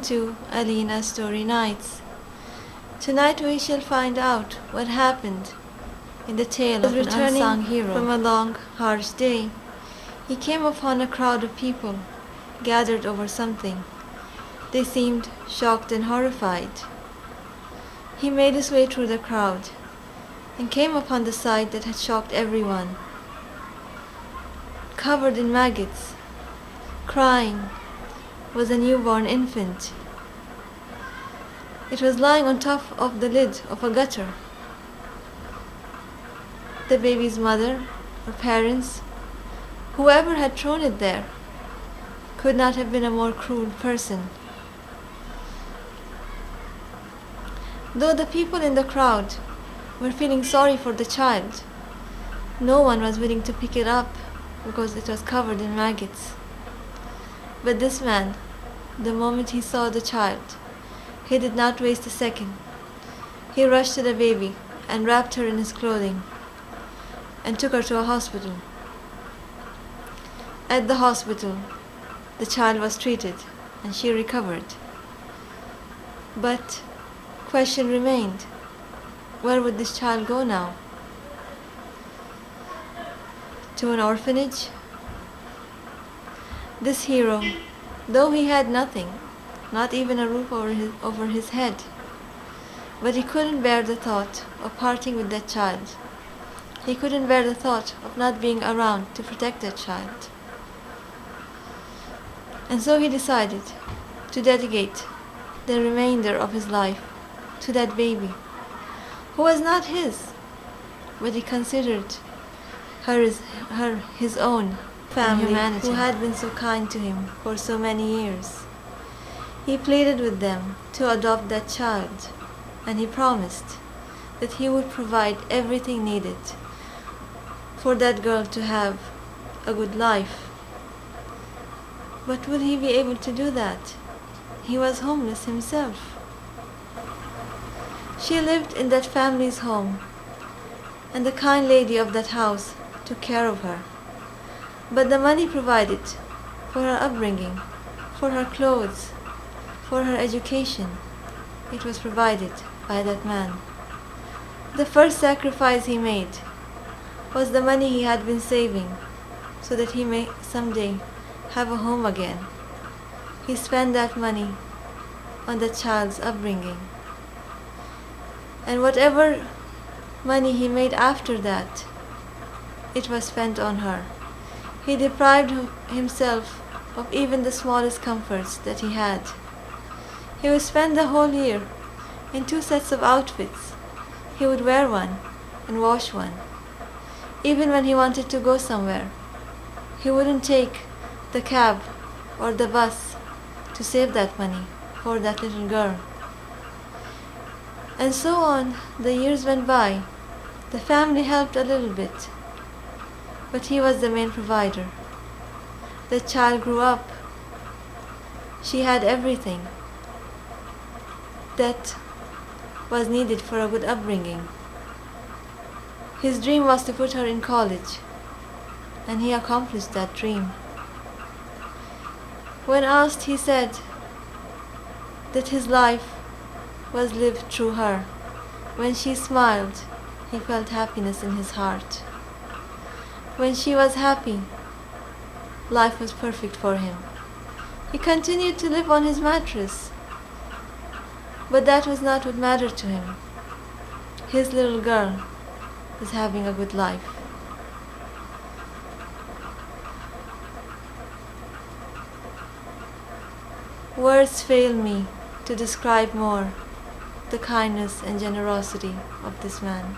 To Aleena's Story Nights. Tonight we shall find out what happened in the tale of an unsung hero. From a long, harsh day, he came upon a crowd of people gathered over something. They seemed shocked and horrified. He made his way through the crowd and came upon the sight that had shocked everyone. Covered in maggots, crying, was a newborn infant. It was lying on top of the lid of a gutter. The baby's mother or parents, whoever had thrown it there, could not have been a more cruel person. Though the people in the crowd were feeling sorry for the child, no one was willing to pick it up because it was covered in maggots. But this man, the moment he saw the child, he did not waste a second. He rushed to the baby and wrapped her in his clothing and took her to a hospital. At the hospital, the child was treated and she recovered. But question remained, where would this child go now? To an orphanage? This hero, though he had nothing, not even a roof over his head, but he couldn't bear the thought of parting with that child. He couldn't bear the thought of not being around to protect that child. And so he decided to dedicate the remainder of his life to that baby, who was not his, but he considered her his own family, humanity, who had been so kind to him for so many years. He pleaded with them to adopt that child, and he promised that he would provide everything needed for that girl to have a good life. But would he be able to do that? He was homeless himself. She lived in that family's home, and the kind lady of that house took care of her. But the money provided for her upbringing, for her clothes, for her education, it was provided by that man. The first sacrifice he made was the money he had been saving so that he may someday have a home again. He spent that money on the child's upbringing. And whatever money he made after that, it was spent on her. He deprived himself of even the smallest comforts that he had. He would spend the whole year in 2 sets of outfits. He would wear one and wash one. Even when he wanted to go somewhere, he wouldn't take the cab or the bus to save that money for that little girl. And so on, the years went by. The family helped a little bit, but he was the main provider. The child grew up. She had everything that was needed for a good upbringing. His dream was to put her in college, and he accomplished that dream. When asked, he said that his life was lived through her. When she smiled, he felt happiness in his heart. When she was happy, life was perfect for him. He continued to live on his mattress, but that was not what mattered to him. His little girl was having a good life. Words fail me to describe more the kindness and generosity of this man.